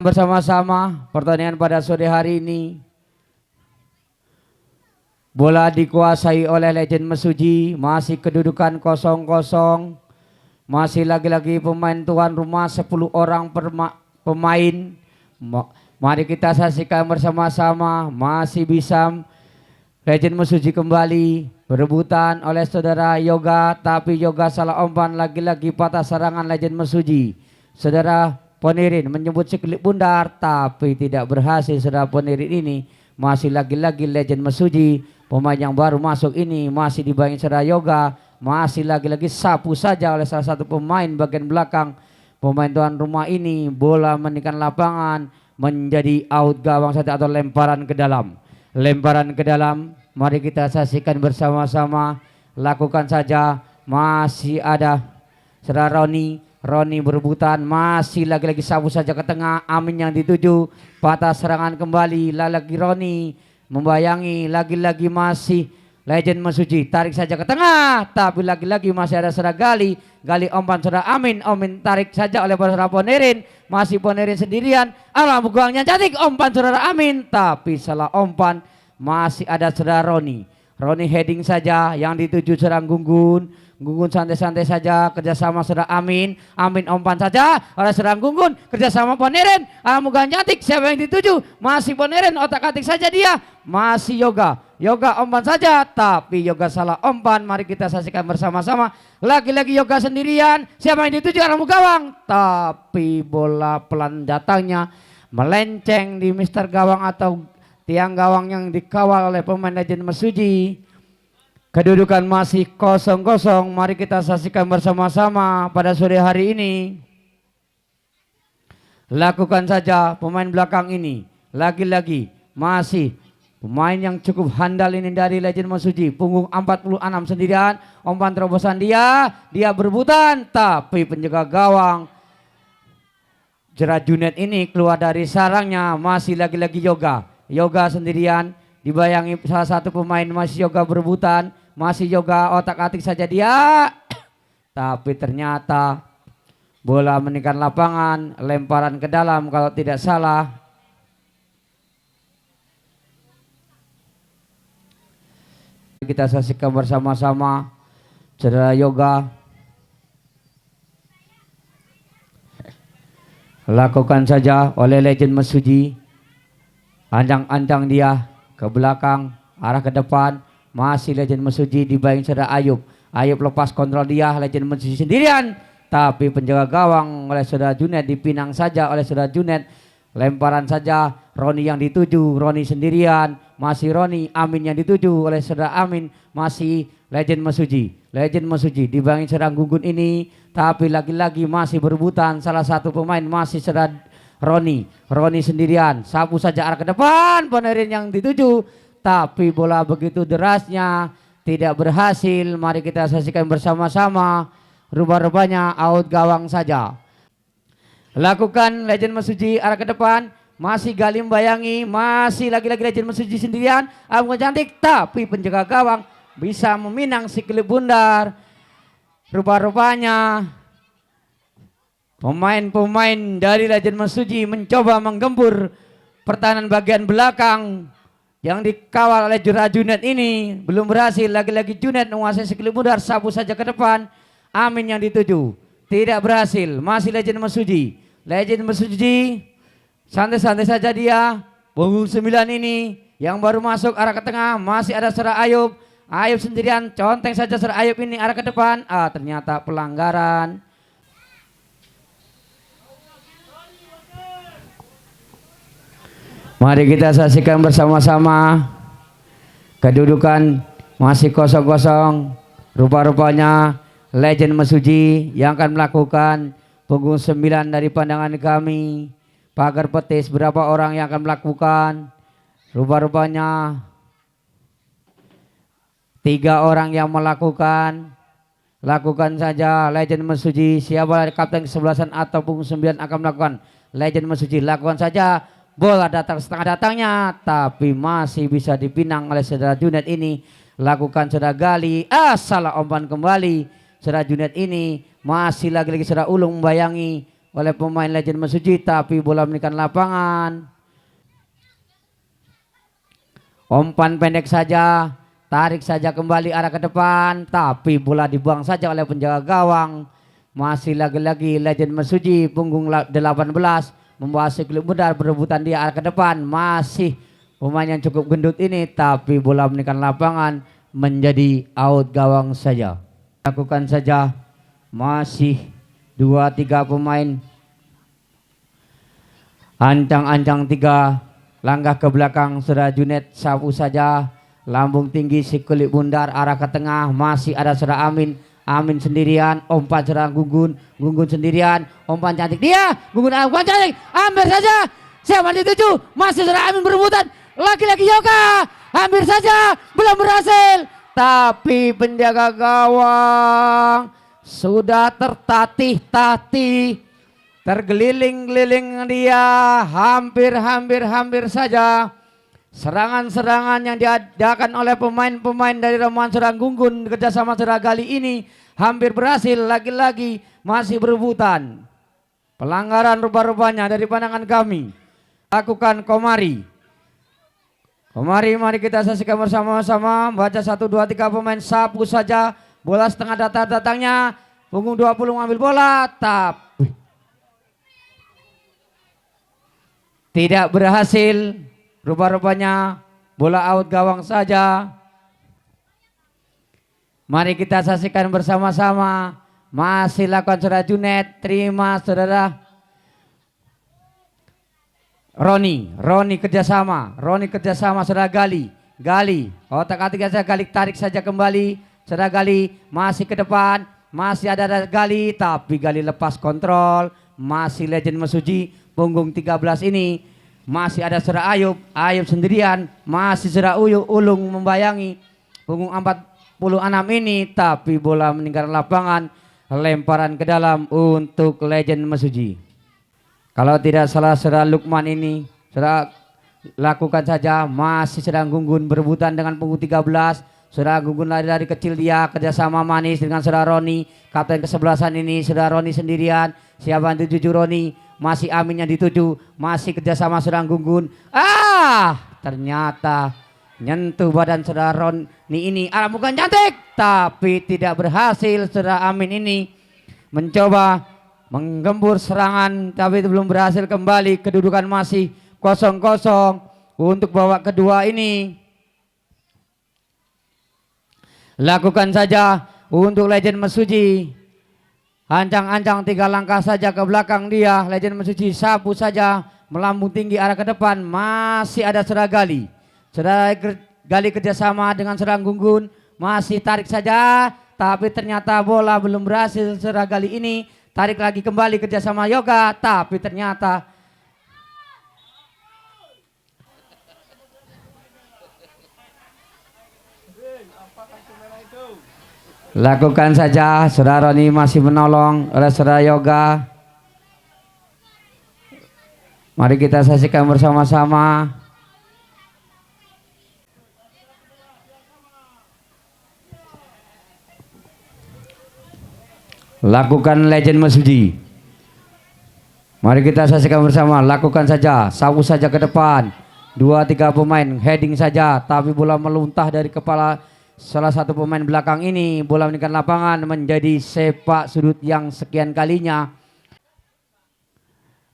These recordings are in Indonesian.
bersama-sama pertandingan pada sore hari ini. Bola dikuasai oleh Legend Mesuji, masih kedudukan 0-0. Masih lagi-lagi pemain tuan rumah 10 orang pemain. Mari kita saksikan bersama-sama, masih bisa Legend Mesuji kembali berebutan oleh saudara Yoga, tapi Yoga salah umpan, lagi-lagi patah serangan Legend Mesuji. Saudara Ponirin menyebut sekelip bundar, tapi tidak berhasil. Saudara Ponirin ini masih lagi-lagi Legend Mesuji, pemain yang baru masuk ini masih dibayang saudara Yoga, masih lagi-lagi sapu saja oleh salah satu pemain bagian belakang pemain tuan rumah ini. Bola meninggalkan lapangan menjadi out gawang saja atau lemparan ke dalam. Lemparan ke dalam, mari kita saksikan bersama-sama. Lakukan saja, masih ada saudara Roni berebutan, masih lagi-lagi sapu saja ke tengah. Amin yang dituju, patah serangan kembali, lagi Roni membayangi, lagi-lagi masih Legend Mesuji, tarik saja ke tengah, tapi lagi-lagi masih ada saudara Gali umpan saudara Amin tarik saja oleh saudara Ponirin, masih Ponirin sendirian. Alam buangnya cantik, umpan saudara Amin, tapi salah umpan. Masih ada saudara Roni heading saja, yang dituju saudara Gunggun santai-santai saja, kerjasama saudara Amin umpan saja oleh saudara Gunggun, kerjasama Ponirin. Alam buangnya cantik, siapa yang dituju? Masih Ponirin, otak-atik saja dia. Masih Yoga umpan saja, tapi Yoga salah umpan. Mari kita saksikan bersama-sama. Lagi-lagi Yoga sendirian, siapa yang dituju? Alam gawang, tapi bola pelan datangnya melenceng di Mister Gawang atau tiang gawang yang dikawal oleh pemain Legend Mesuji. Kedudukan masih 0-0. Mari kita saksikan bersama-sama pada sore hari ini. Lakukan saja pemain belakang ini, lagi-lagi masih pemain yang cukup handal ini dari Legend Mesuji. Punggung 46 sendirian, umpan terobosan dia berebutan, tapi penjaga gawang Gerard Junet ini keluar dari sarangnya. Masih lagi-lagi Yoga sendirian, dibayangi salah satu pemain. Masih Yoga berebutan, masih Yoga otak-atik saja dia, tapi ternyata bola meninggalkan lapangan, lemparan ke dalam kalau tidak salah. Kita saksikan bersama-sama saudara Yoga. Lakukan saja oleh Legend Mesuji. Andang-andang dia ke belakang, arah ke depan. Masih Legend Mesuji dibayang saudara Ayub lepas kontrol dia, Legend Mesuji sendirian, tapi penjaga gawang oleh saudara Junet, dipinang saja oleh saudara Junet. Lemparan saja, Roni yang dituju, Roni sendirian, masih Roni. Amin yang dituju oleh saudara Amin, masih Legend Mesuji dibayangin saudara Gunggun ini, tapi lagi-lagi masih berebutan salah satu pemain. Masih saudara Roni sendirian, sapu saja arah ke depan, Ponirin yang dituju, tapi bola begitu derasnya tidak berhasil. Mari kita saksikan bersama-sama. Rubah-rubahnya out gawang saja. Lakukan Legend Mesuji arah ke depan, masih Gali membayangi, masih lagi-lagi Legend Mesuji sendirian. Amun cantik, tapi penjaga gawang bisa meminang si kelip bundar. Rubah-rubahnya pemain-pemain dari Legend Mesuji mencoba menggempur pertahanan bagian belakang yang dikawal oleh Gerard Junet ini, belum berhasil. Lagi-lagi Junet menguasai sekelip bundar, sapu saja ke depan. Amin yang dituju, tidak berhasil. Masih Legend Mesuji santai-santai saja dia. Punggung 9 ini yang baru masuk arah ke tengah, masih ada saudara Ayub sendirian, conteng saja saudara Ayub ini arah ke depan. Ternyata pelanggaran. Mari kita saksikan bersama-sama. Kedudukan masih 0-0. Rupa-rupanya Legend Mesuji yang akan melakukan punggung 9 dari pandangan kami. Pagar petis berapa orang yang akan melakukan? Rupa-rupanya 3 orang yang melakukan. Lakukan saja Legend Mesuji. Siapa kapten kesebelasan atau punggung 9 akan melakukan? Legend Mesuji, lakukan saja. Bola datang setengah datangnya, tapi masih bisa dipinang oleh saudara Junet ini. Lakukan saudara Gali, salah umpan kembali. Saudara Junet ini masih lagi-lagi saudara Ulung membayangi oleh pemain Legend Mesuji, tapi bola meninggalkan lapangan. Umpan pendek saja, tarik saja kembali arah ke depan, tapi bola dibuang saja oleh penjaga gawang. Masih lagi-lagi Legend Mesuji punggung 18 membawa Kulit Bundar, berebutan dia arah ke depan. Masih pemain yang cukup gendut ini, tapi bola meninggalkan lapangan, menjadi out gawang saja. Lakukan saja, masih 2-3 pemain. Ancang-ancang 3 langkah ke belakang, Saudara Junet sapu saja. Lambung tinggi si Kulit Bundar arah ke tengah, masih ada Saudara Amin. Amin sendirian, umpan serang Gunggun. Gunggun sendirian, umpan cantik dia. Gunggun umpan cantik, hampir saja. Siapa dituju, masih Saudara Amin berebutan. Laki-laki Yoga, hampir saja, belum berhasil. Tapi penjaga gawang sudah tertatih-tatih, tergeliling-geliling dia, hampir saja. Serangan-serangan yang diadakan oleh pemain-pemain dari Rombongan Serang Gunggun kerjasama Saudara Gali ini hampir berhasil. Lagi-lagi masih berebutan. Pelanggaran rupa-rupanya dari pandangan kami. Lakukan Komari. Mari kita saksikan bersama-sama. Baca 1, 2, 3 pemain sapu saja. Bola setengah datangnya. Punggung 20 mengambil bola. Tapi tidak berhasil. Rupa-rupanya bola out gawang saja. Mari kita saksikan bersama-sama. Masih lakukan Saudara Junet. Terima Saudara Roni kerjasama Saudara Gali. Otak-atik saja Gali, tarik saja kembali. Saudara Gali masih ke depan. Masih ada Gali, tapi Gali lepas kontrol. Masih Legend Mesuji punggung 13 ini. Masih ada Saudara Ayub sendirian. Masih Saudara Ulung membayangi punggung 46 ini, tapi bola meninggalkan lapangan. Lemparan ke dalam untuk Legend Mesuji. Kalau tidak salah Saudara Lukman ini, Saudara lakukan saja. Masih sedang Gunggun berebutan dengan punggung 13. Saudara Gunggun lari dari kecil dia, kerjasama manis dengan Saudara Roni. Kapten kesebelasan ini Saudara Roni sendirian. Siapa yang dituju Roni? Masih Amin yang dituju. Masih kerjasama Saudara Gunggun. Ternyata nyentuh badan Saudara Roni ini. Bukan cantik, tapi tidak berhasil. Saudara Amin ini mencoba menggembur serangan, tapi belum berhasil. Kembali kedudukan masih 0-0 untuk babak kedua ini. Lakukan saja untuk Legend Mesuji. Ancang-ancang 3 langkah saja ke belakang dia. Legend Mesuji sapu saja, melambung tinggi arah ke depan. Masih ada Saudara Gali. Saudara Gali kerjasama dengan Saudara Gunggun. Masih tarik saja, tapi ternyata bola belum berhasil. Saudara Gali ini tarik lagi kembali kerjasama Yoga, tapi ternyata lakukan saja. Saudara Roni masih menolong oleh Saudara Yoga. Mari kita saksikan bersama-sama. Lakukan Legend Mesuji. Mari kita saksikan bersama. Lakukan saja, sapu saja ke depan. 2-3 pemain heading saja, tapi bola meluntah dari kepala salah satu pemain belakang ini. Bola meninggalkan lapangan, menjadi sepak sudut yang sekian kalinya.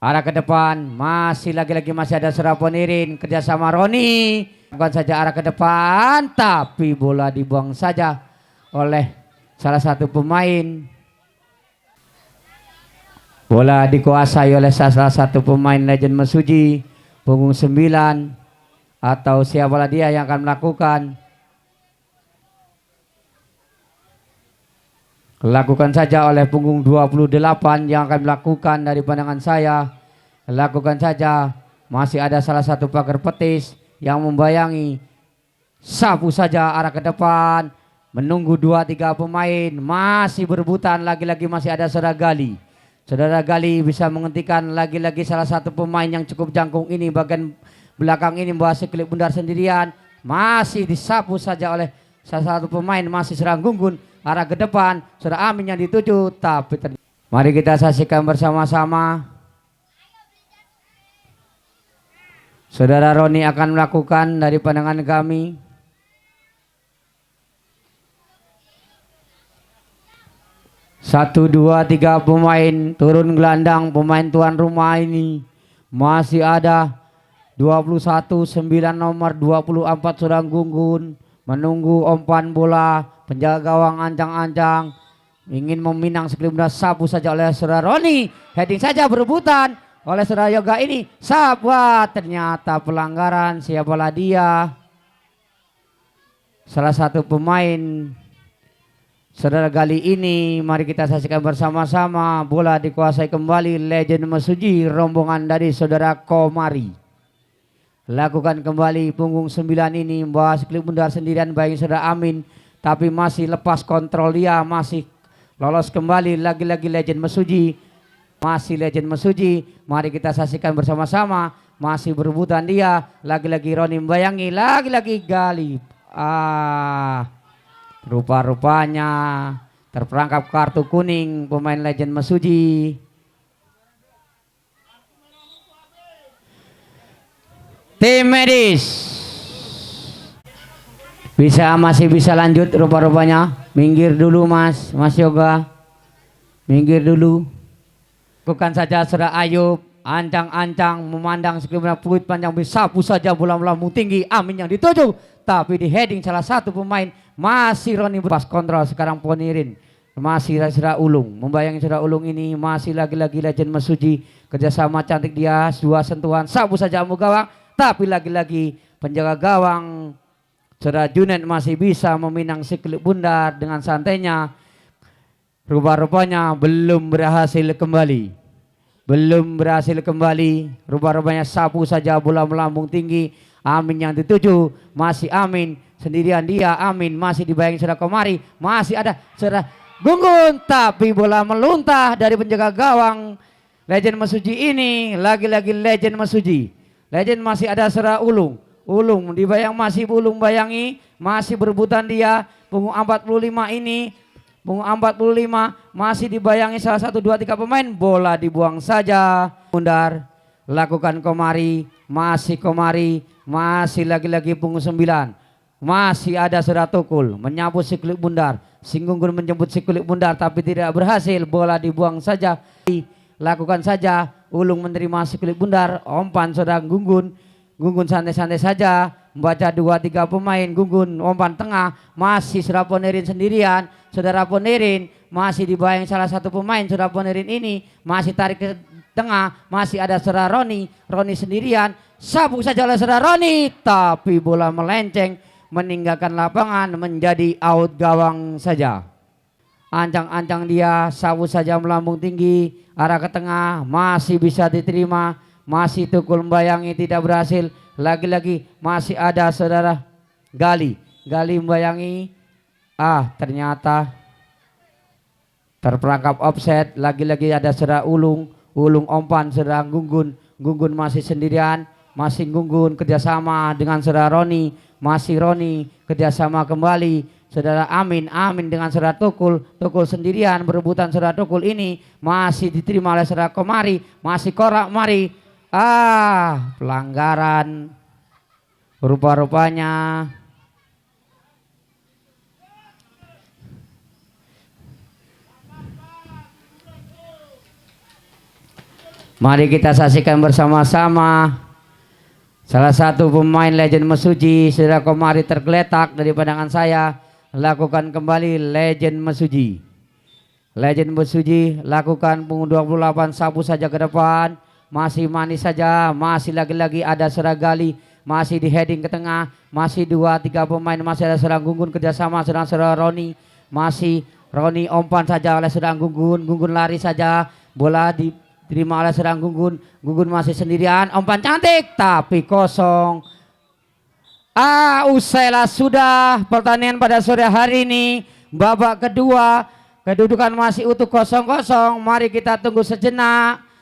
Arah ke depan, masih lagi-lagi masih ada Saudara Ponirin kerjasama Roni. Bukan saja arah ke depan, tapi bola dibuang saja oleh salah satu pemain. Bola dikuasai oleh salah satu pemain Legend Mesuji, punggung 9, atau siapalah dia yang akan melakukan. Lakukan saja oleh punggung 28 yang akan melakukan dari pandangan saya. Lakukan saja. Masih ada salah satu pagar petis yang membayangi. Sapu saja arah ke depan. Menunggu 2-3 pemain. Masih berebutan. Lagi-lagi masih ada Saudara Gali. Saudara Gali bisa menghentikan lagi-lagi salah satu pemain yang cukup jangkung ini. Bagian belakang ini membawa Kulit Bundar sendirian. Masih disapu saja oleh salah satu pemain. Masih serang Gunggun. Arah ke depan, Saudara Amin yang dituju, tapi Mari kita saksikan bersama-sama. Saudara Roni akan melakukan dari pandangan kami. Satu, dua, tiga pemain turun gelandang. Pemain tuan rumah ini masih ada 21, 9 nomor 24 Surang Gunggun. Menunggu umpan bola. Penjaga gawang ancang-ancang. Ingin meminang sekelumnya, sapu saja oleh saudara Roni. Heading saja berebutan oleh saudara Yoga ini. Sahabat, ternyata pelanggaran. Siapalah dia? Salah satu pemain saudara Gali ini. Mari kita saksikan bersama-sama. Bola dikuasai kembali Legend Mesuji. Rombongan dari saudara Komari. Lakukan kembali punggung 9 ini. Membawa sekelip bundar sendirian bagi saudara Amin. Tapi masih lepas kontrol dia. Masih lolos kembali lagi-lagi Legend Mesuji. Masih Legend Mesuji. Mari kita saksikan bersama-sama. Masih berebutan dia. Lagi-lagi Roni membayangi. Lagi-lagi Gali. Rupa-rupanya terperangkap kartu kuning pemain Legend Mesuji. Tim medis masih bisa lanjut rupa-rupanya. Minggir dulu Mas Yoga. Minggir dulu. Bukan saja saudara Ayub. Ancang-ancang memandang sekelumnya peluit panjang. Sapu saja bola melambung tinggi. Amin yang dituju. Tapi di heading salah satu pemain. Masih Roni pas kontrol. Sekarang Ponirin. Masih saudara Ulung. Membayangi saudara Ulung ini. Masih lagi-lagi Legend Mesuji. Kerjasama cantik dia. 2 sentuhan. Sapu saja amu gawang. Tapi lagi-lagi penjaga gawang saudara Junet masih bisa meminang sekelip bundar dengan santainya. Rupa-rupanya belum berhasil kembali. Rupa-rupanya sapu saja bola melambung tinggi. Amin yang dituju. Masih Amin. Sendirian dia. Amin masih dibayangi saudara Komari. Masih ada saudara Gunggun. Tapi bola meluntah dari penjaga gawang Legend Mesuji ini. Lagi-lagi Legend Mesuji. Legend masih ada saudara Ulung. Ulung dibayang masih Ulung bayangi. Masih berebutan dia. Punggung 45 ini. Punggung 45 masih dibayangi salah 1, 2, 3 pemain. Bola dibuang saja. Bundar. Lakukan Komari. Masih Komari. Masih lagi-lagi punggung 9. Masih ada saudara Tukul. Menyapu si kulit bundar. Singgunggun menjemput si kulit bundar. Tapi tidak berhasil. Bola dibuang saja. Lakukan saja. Ulung menerima si kulit bundar. Umpan saudara Gunggun. Gunggun santai-santai saja. Membaca 2, 3 pemain. Gunggun umpan tengah. Masih saudara Ponirin sendirian. Saudara Ponirin masih dibayang salah satu pemain. Saudara Ponirin ini masih tarik ke tengah. Masih ada saudara Roni. Roni sendirian. Sapu saja oleh saudara Roni. Tapi bola melenceng. Meninggalkan lapangan. Menjadi out gawang saja. Ancang-ancang dia. Sapu saja melambung tinggi. Arah ke tengah. Masih bisa diterima. Masih Tukul membayangi tidak berhasil. Lagi-lagi masih ada saudara Gali. Gali membayangi. Ternyata terperangkap offset. Lagi-lagi ada saudara Ulung. Ulung umpan saudara Gunggun. Gunggun masih sendirian. Masih Gunggun kerjasama dengan saudara Roni. Masih Roni kerjasama kembali. Saudara Amin. Amin dengan saudara Tukul. Tukul sendirian berebutan saudara Tukul ini. Masih diterima oleh saudara Komari. Masih Korak Mari. Pelanggaran. Rupa-rupanya mari kita saksikan bersama-sama. Salah satu pemain Legend Mesuji saudara Komari tergeletak dari pandangan saya. Lakukan kembali Legend Mesuji. Legend Mesuji lakukan punggung 28. Sapu saja ke depan. Masih manis saja. Masih lagi-lagi ada saudara Gali. Masih di heading ke tengah. Masih 2, 3 pemain. Masih ada saudara Gunggun kerjasama dengan saudara Roni. Masih Roni umpan saja oleh saudara Gunggun. Gunggun lari saja. Bola diterima oleh saudara Gunggun. Gunggun masih sendirian. Umpan cantik. Tapi kosong. Usailah sudah pertandingan pada sore hari ini. Babak kedua. Kedudukan masih utuh 0-0. Mari kita tunggu sejenak.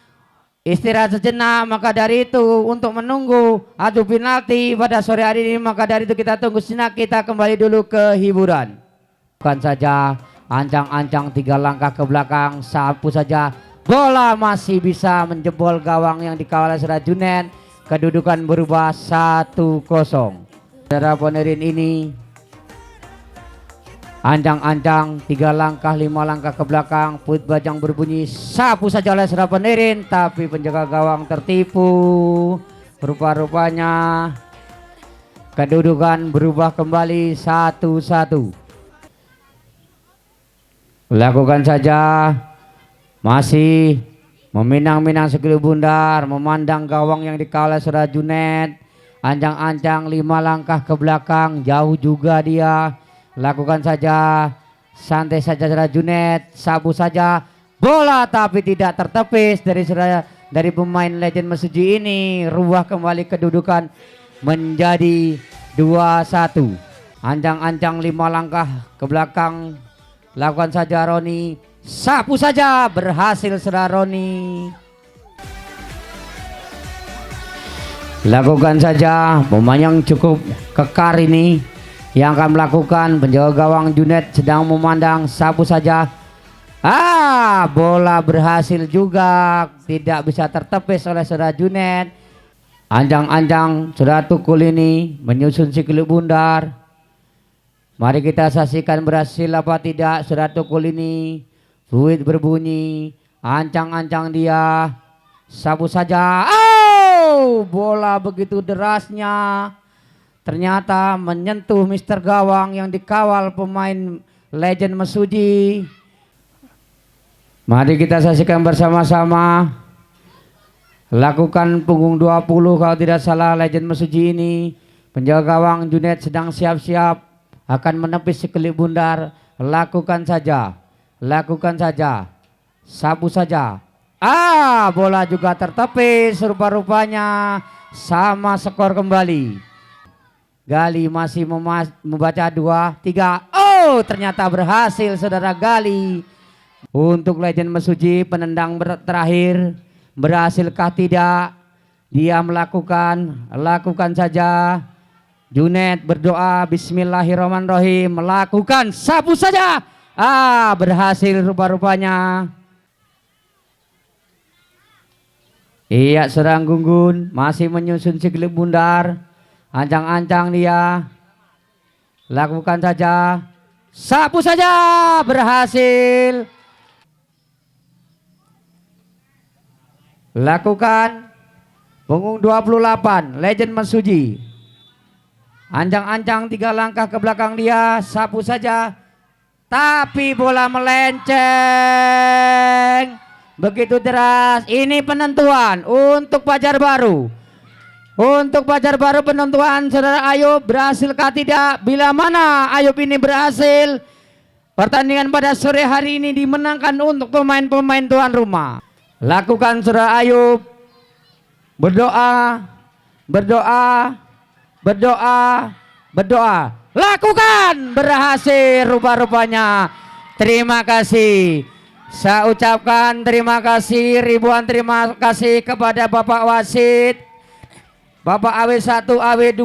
Istirahat sejenak. Maka dari itu untuk menunggu adu penalti pada sore hari ini, maka dari itu kita tunggu sejenak. Kita kembali dulu ke hiburan. Bukan saja Ancang-ancang 3 langkah ke belakang, sapu saja. Bola masih bisa menjebol gawang yang dikawal Saudara Junet. Kedudukan berubah 1-0. Saudara Ponirin ini ancang-ancang 3 langkah 5 langkah ke belakang, put bajang berbunyi, sapu saja oleh Saudara Ponirin, tapi penjaga gawang tertipu. Rupa-rupanya kedudukan berubah kembali 1-1. Lakukan saja, masih meminang-minang sekali bundar, memandang gawang yang dikawal Saudara Junet. Ancang-ancang 5 langkah ke belakang, jauh juga dia. Lakukan saja, santai saja Saudara Junet, sabu saja bola, tapi tidak tertepis dari pemain legend Mesuji ini. Rubah kembali kedudukan menjadi 2-1. Ancang-ancang 5 langkah ke belakang. Lakukan saja Roni, sapu saja, berhasil Saudara Roni. Lakukan saja, pemain yang cukup kekar ini yang akan melakukan. Penjaga gawang Junet sedang memandang, sapu saja. Bola berhasil juga, tidak bisa tertepis oleh Saudara Junet. Ancang-ancang Saudara Tukul ini menyusun sikili bundar. Mari kita saksikan berhasil apa tidak Saudara Tukul ini. Fluid berbunyi, ancang-ancang dia, sapu saja. Bola begitu derasnya, ternyata menyentuh Mister Gawang yang dikawal pemain legend Mesuji. Mari kita saksikan bersama-sama. Lakukan punggung 20 kalau tidak salah legend Mesuji ini. Penjaga gawang Junet sedang siap-siap akan menepis sekelip bundar. Lakukan saja, lakukan saja, sapu saja. Bola juga tertepis. Rupa-rupanya sama skor kembali. Gali masih membaca 2, 3. Ternyata berhasil Saudara Gali. Untuk legend Mesuji, penendang terakhir, berhasilkah tidak? Dia lakukan saja. Junet berdoa, bismillahirrahmanirrahim, melakukan, sapu saja. Berhasil rupa-rupanya. Iya, Serang Gunggun masih menyusun sikilip bundar. Ancang-ancang dia. Lakukan saja, sapu saja, berhasil. Lakukan punggung 28 legend Mesuji. Ancang-ancang 3 langkah ke belakang dia, sapu saja, tapi bola melenceng begitu deras. Ini penentuan untuk Pajar Baru. Untuk Pajar Baru penentuan Saudara Ayub, berhasilkah tidak? Bila mana Ayub ini berhasil, pertandingan pada sore hari ini dimenangkan untuk pemain-pemain tuan rumah. Lakukan Saudara Ayub, berdoa, berdoa, berdoa, berdoa. Lakukan, berhasil rupa-rupanya. Terima kasih. Saya ucapkan terima kasih, ribuan terima kasih kepada Bapak Wasit, Bapak AW1, AW2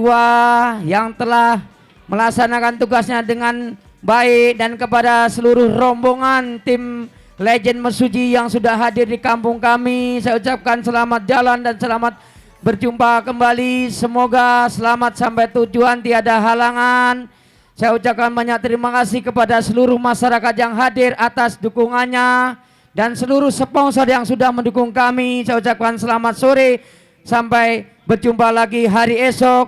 yang telah melaksanakan tugasnya dengan baik, dan kepada seluruh rombongan tim legend Mesuji yang sudah hadir di kampung kami, saya ucapkan selamat jalan dan selamat berjumpa kembali. Semoga selamat sampai tujuan, tiada halangan. Saya ucapkan banyak terima kasih kepada seluruh masyarakat yang hadir atas dukungannya, dan seluruh sponsor yang sudah mendukung kami. Saya ucapkan selamat sore, sampai berjumpa lagi hari esok.